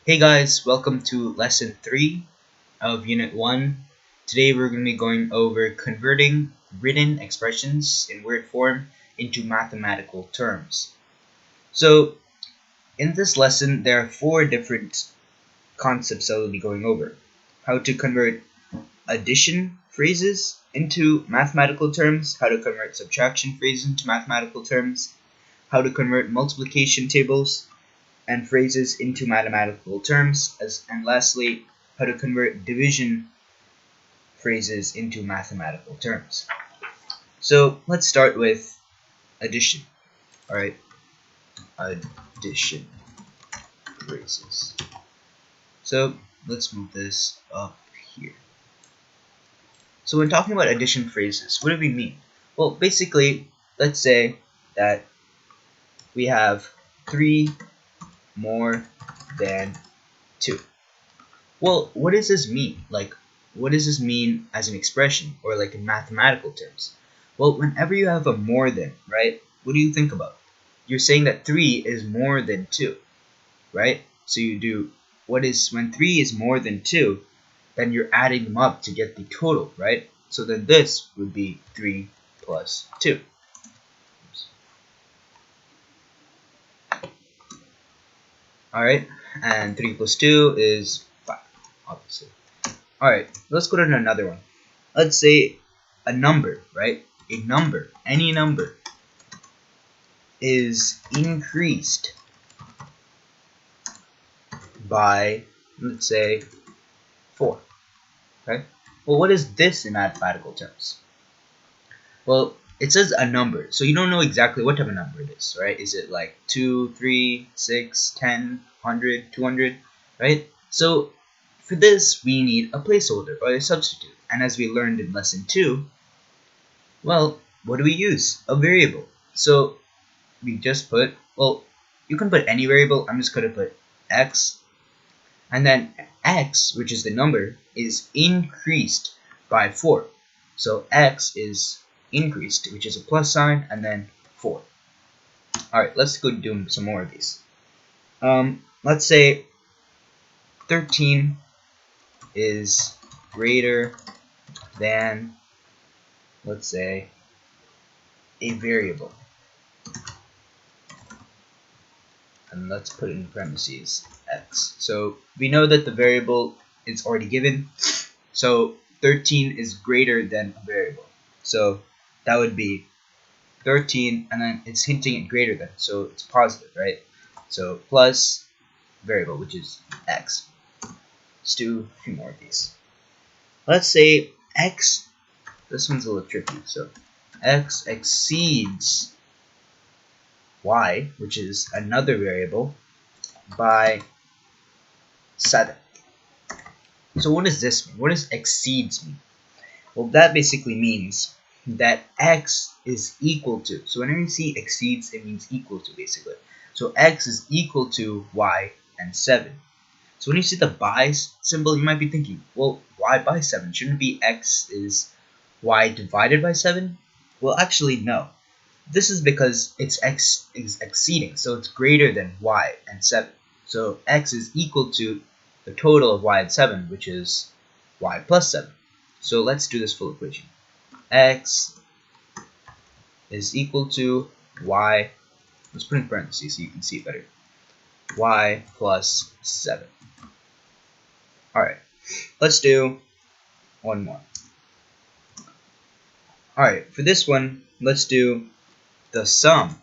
Hey guys, welcome to lesson 3 of unit 1. Today we're going to be going over converting written expressions in word form into mathematical terms. So in this lesson there are 4 different concepts I will be going over. How to convert addition phrases into mathematical terms, how to convert subtraction phrases into mathematical terms, how to convert multiplication tables and phrases into mathematical terms, and lastly, how to convert division phrases into mathematical terms. So let's start with addition. Alright, addition phrases. So let's move this up here. So when talking about addition phrases, what do we mean? Well, basically, let's say that we have 3 more than 2. Well, what does this mean? What does this mean as an expression or like in mathematical terms? Well, whenever you have a more than, right, what do you think about? You're saying that 3 is more than 2, right? So you do, when 3 is more than 2, then you're adding them up to get the total, right? So then this would be 3 plus 2. Alright, and 3 plus 2 is 5, obviously. Alright, let's go to another one. Let's say a number, right? A number, any number, is increased by, let's say, 4. Okay? Well, what is this in mathematical terms? Well, it says a number, so you don't know exactly what type of number it is, right? Is it like 2, 3, 6, 10, 100, 200, right? So for this, we need a placeholder or a substitute. And as we learned in lesson 2, well, what do we use? A variable. So we just put, well, you can put any variable. I'm just going to put x. And then x, which is the number, is increased by 4. So x is increased, which is a plus sign, and then 4. Alright, let's go do some more of these. Let's say 13 is greater than, let's say, a variable. And let's put in parentheses x. So we know that the variable is already given. So 13 is greater than a variable. So that would be 13, and then it's hinting at greater than, so it's positive, right? So plus variable, which is x. Let's do a few more of these. Let's say x, this one's a little tricky, so x exceeds y, which is another variable, by 7. So what does this mean? What does exceeds mean? Well, that basically means that x is equal to, so whenever you see exceeds, it means equal to, basically. So x is equal to y and 7. So when you see the by symbol, you might be thinking, well, why by 7? Shouldn't it be x is y divided by 7? Well, actually, no. This is because it's x is exceeding, so it's greater than y and 7. So x is equal to the total of y and 7, which is y plus 7. So let's do this full equation. X is equal to y, let's put in parentheses so you can see it better, y plus 7. Alright, let's do one more. Alright, for this one, let's do the sum.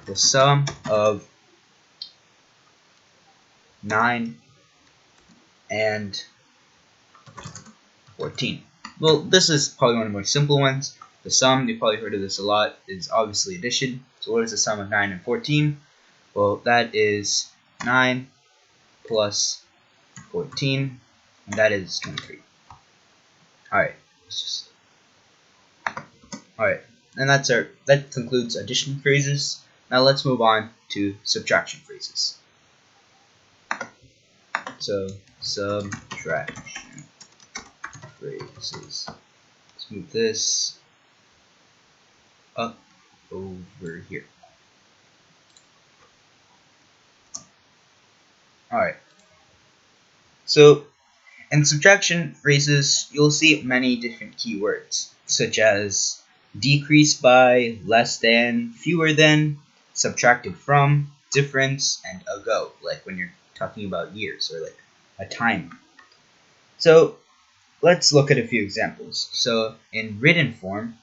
The sum of 9 and 14. Well, this is probably one of the more simple ones. The sum, you've probably heard of this a lot, is obviously addition. So what is the sum of 9 and 14? Well, that is 9 plus 14, and that is 23. Alright, alright, and that concludes addition phrases. Now let's move on to subtraction phrases. So, subtraction phrases. Let's move this up over here. Alright, so in subtraction phrases, you'll see many different keywords, such as decrease by, less than, fewer than, subtracted from, difference, and ago, like when you're talking about years or like a time. So let's look at a few examples. So in written form,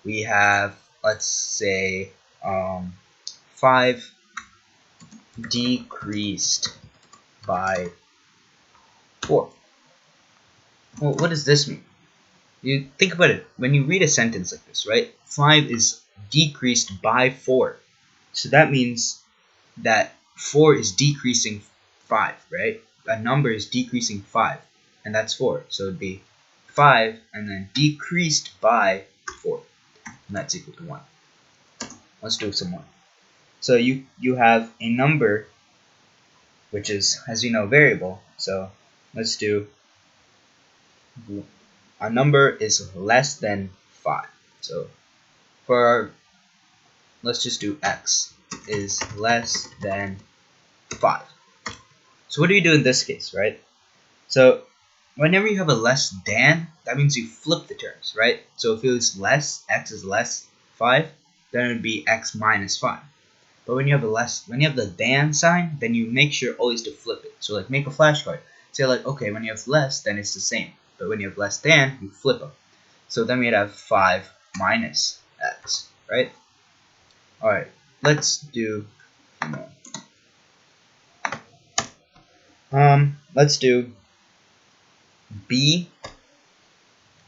we have, let's say, 5 decreased by 4. Well, what does this mean? You think about it. When you read a sentence like this, right? 5 is decreased by 4. So that means that 4 is decreasing 5, right? A number is decreasing 5, and that's 4. So it'd be 5 and then decreased by 4, and that's equal to 1. Let's do some more. So you have a number, which is, as you know, variable. So let's do, a number is less than 5. So for our, let's just do x is less than 5. So what do you do in this case, right? So whenever you have a less than, that means you flip the terms, right? So if it was less, x is less 5, then it would be x minus 5. But when you have the than sign, then you make sure always to flip it. So like make a flashcard. Say like, okay, when you have less, then it's the same. But when you have less than, you flip them. So then we'd have 5 minus x, right? Alright, let's do let's do b.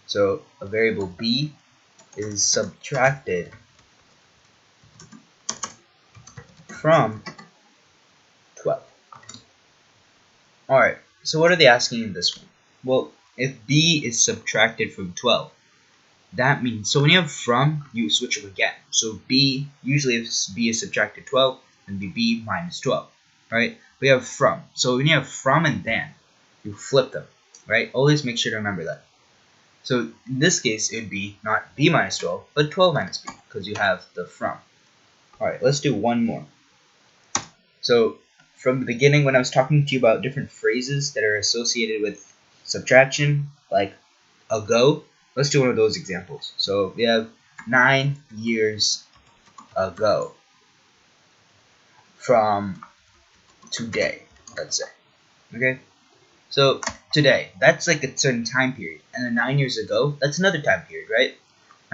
So a variable b is subtracted from 12. Alright, so what are they asking in this one? Well, if b is subtracted from 12, that means, so when you have from, you switch them again. So b, usually if b is subtracted 12, then be b minus 12, right? We have from. So when you have from and then, you flip them, right? Always make sure to remember that. So in this case, it would be not b minus 12, but 12 minus b, because you have the from. Alright, let's do one more. So from the beginning, when I was talking to you about different phrases that are associated with subtraction, like ago, let's do one of those examples. So we have 9 years ago from today, let's say. Okay? So today, that's like a certain time period. And then 9 years ago, that's another time period, right?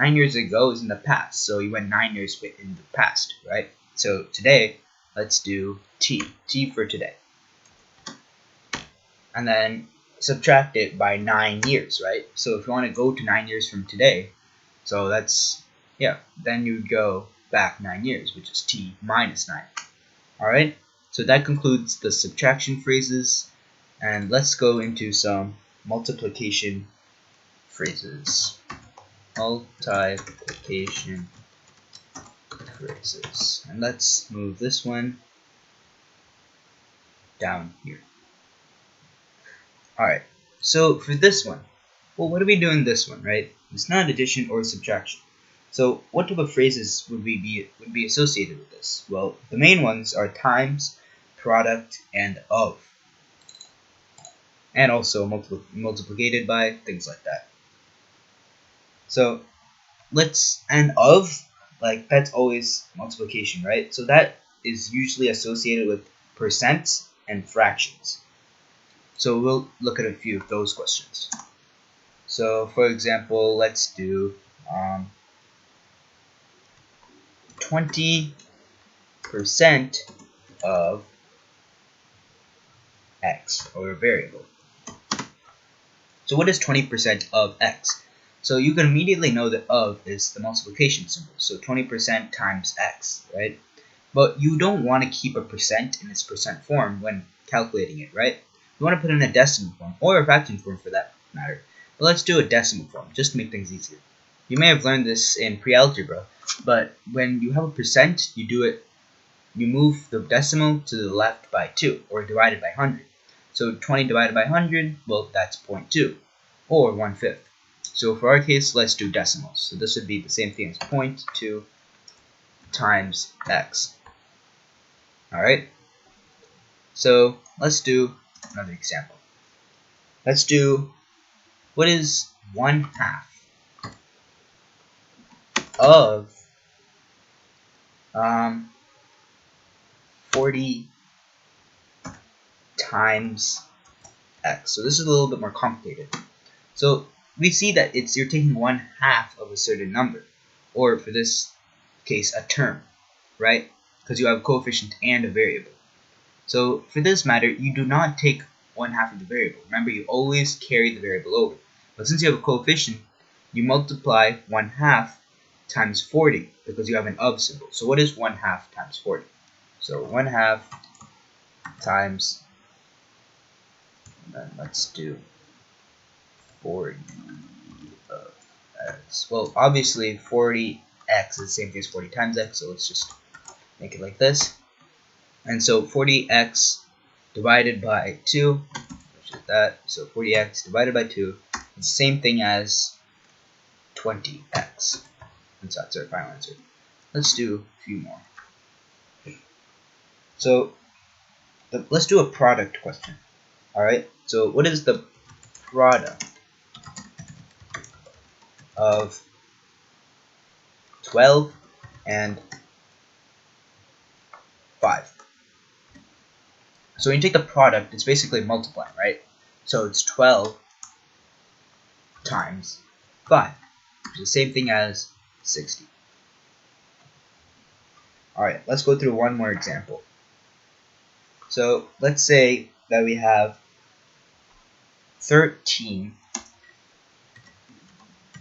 9 years ago is in the past. So you went 9 years in the past, right? So today, let's do t. T for today. And then subtract it by 9 years, right? So if you want to go to 9 years from today, so that's, yeah, then you would go back 9 years, which is t minus 9. Alright, so that concludes the subtraction phrases, and let's go into some multiplication phrases. Multiplication phrases. And let's move this one down here. Alright, so for this one, well, what do we do in this one, right? It's not addition or subtraction. So what type of phrases would be associated with this? Well, the main ones are times, product, and of. And also multiplicated by, things like that. So and of, like, that's always multiplication, right? So that is usually associated with percents and fractions. So we'll look at a few of those questions. So for example, let's do 20% of x, or a variable. So what is 20% of x? So you can immediately know that of is the multiplication symbol. So 20% times x, right? But you don't want to keep a percent in its percent form when calculating it, right? You want to put it in a decimal form, or a fraction form for that matter. But let's do a decimal form, just to make things easier. You may have learned this in pre-algebra, but when you have a percent, you move the decimal to the left by 2, or divide it by 100. So 20 divided by 100, well, that's 0.2, or 1/5. So for our case, let's do decimals. So this would be the same thing as 0.2 times x. Alright? So let's do another example. Let's do, what is 1/2 of 40 times x? So this is a little bit more complicated. So we see that you're taking 1/2 of a certain number, or for this case, a term, right? Because you have a coefficient and a variable. So for this matter, you do not take 1/2 of the variable. Remember, you always carry the variable over. But since you have a coefficient, you multiply 1/2 times 40 because you have an of symbol. So what is 1/2 times 40? So 1/2 times, and then let's do 40 of x. Well, obviously 40x is the same thing as 40 times x, so let's just make it like this. And so 40x divided by 2, which is that, so 40x divided by 2 is the same thing as 20x. And so that's our final answer. Let's do a few more. So let's do a product question. Alright, so what is the product of 12 and 5? So when you take the product, it's basically multiplying, right? So it's 12 times 5, which is the same thing as 60. Alright, let's go through one more example. So let's say that we have 13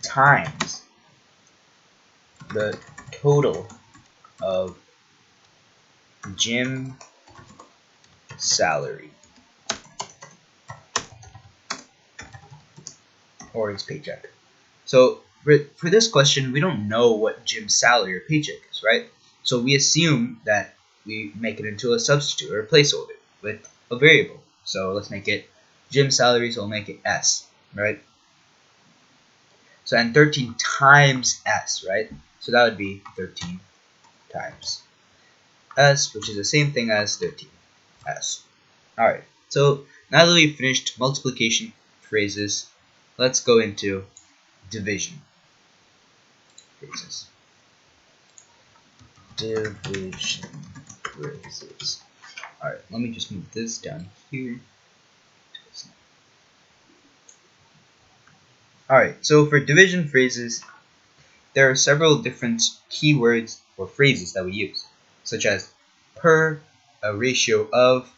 times the total of gym salary, or his paycheck. So for this question, we don't know what gym salary or paycheck is, right? So we assume that we make it into a substitute or a placeholder with a variable. So let's make it gym salary, so we'll make it S, right? So and 13 times S, right? So that would be 13 times S, which is the same thing as 13S. Alright, so now that we've finished multiplication phrases, let's go into division phrases. Division phrases. Alright, let me just move this down here. Alright, so for division phrases, there are several different keywords or phrases that we use, such as per, a ratio of,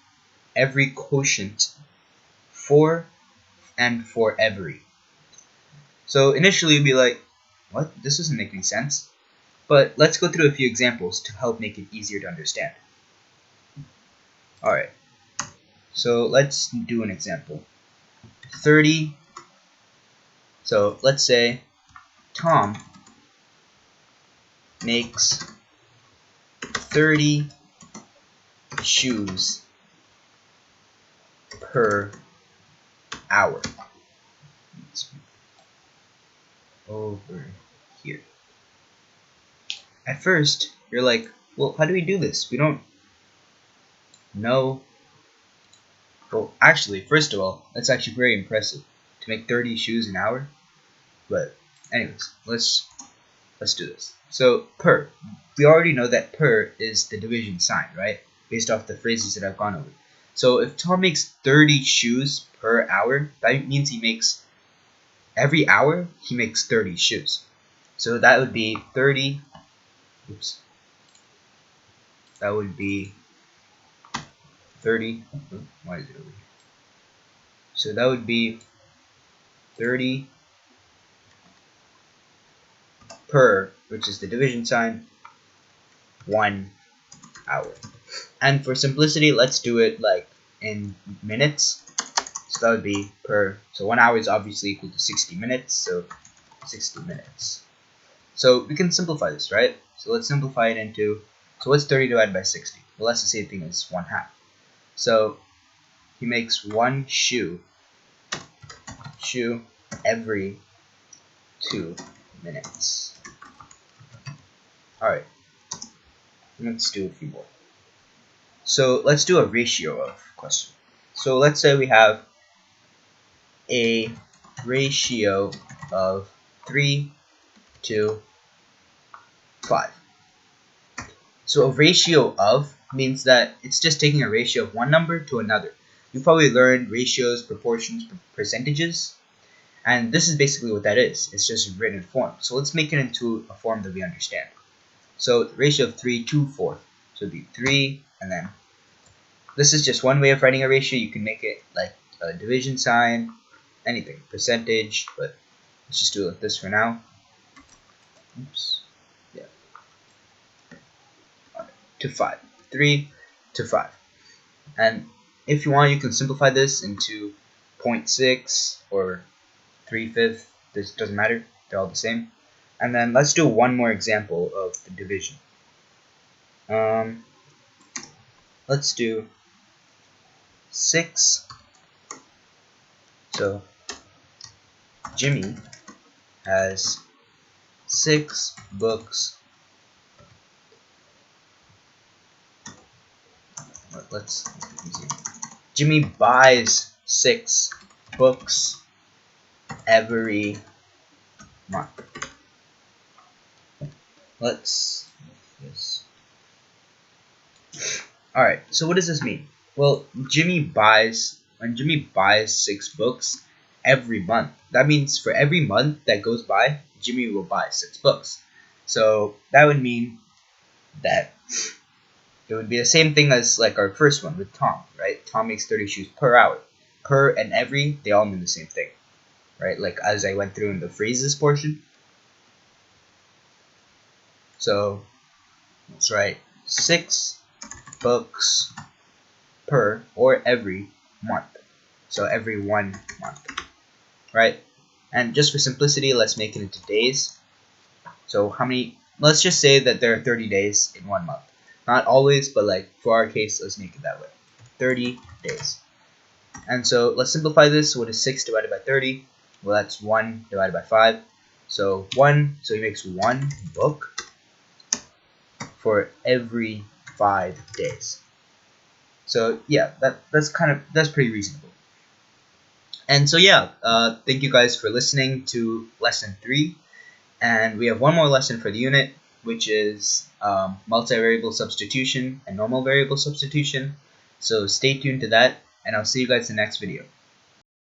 every quotient, for, and for every. So initially you'd be like, what? This doesn't make any sense. But let's go through a few examples to help make it easier to understand. Alright, so let's do an example. 30. So let's say Tom makes 30 shoes per hour. Let's over here. At first, you're like, well, how do we do this? We don't know. Well, actually, first of all, that's actually very impressive to make 30 shoes an hour. But anyways, let's do this. So per, we already know that per is the division sign, right? Based off the phrases that I've gone over. So if Tom makes 30 shoes per hour, that means he makes, every hour he makes 30 shoes. So that would be 30, oops, that would be 30, why is it over here? So that would be 30 per, which is the division sign, 1 hour. And for simplicity, let's do it like in minutes. So that would be per, so 1 hour is obviously equal to 60 minutes, so 60 minutes. So we can simplify this, right? So let's simplify it into, so what's 30 divided by 60? Well, that's the same thing as 1/2. So he makes 1 shoe every 2 minutes. Alright, let's do a few more. So let's do a ratio of question. So let's say we have a ratio of 3 to 5. So a ratio of means that it's just taking a ratio of one number to another. You probably learned ratios, proportions, percentages, and this is basically what that is. It's just written form. So let's make it into a form that we understand. So the ratio of 3 to 4. So it'd be 3, and then this is just one way of writing a ratio. You can make it like a division sign, anything, percentage, but let's just do it like this for now. Oops. Yeah. To 5. 3 to 5. And if you want, you can simplify this into 0.6 or 3/5. This doesn't matter. They're all the same. And then let's do one more example of the division. Let's do 6. So Jimmy has 6 books. Let's Jimmy buys 6 books every month. Let's make this. Alright, so what does this mean? Well, when Jimmy buys 6 books every month, that means for every month that goes by, Jimmy will buy 6 books. So that would mean that it would be the same thing as like our first one with Tom, right? Tom makes 30 shoes per hour. Per and every, they all mean the same thing, right? Like as I went through in the phrases portion. So let's write 6 books per or every month. So every 1 month, right? And just for simplicity, let's make it into days. So how many, let's just say that there are 30 days in 1 month. Not always, but like for our case, let's make it that way. 30 days. And so let's simplify this. What is 6 divided by 30? Well, that's 1 divided by 5. So 1, so he makes 1 book for every 5 days. So yeah, that's pretty reasonable. And so yeah, thank you guys for listening to lesson 3. And we have one more lesson for the unit, which is multivariable substitution and normal variable substitution. So stay tuned to that, and I'll see you guys in the next video.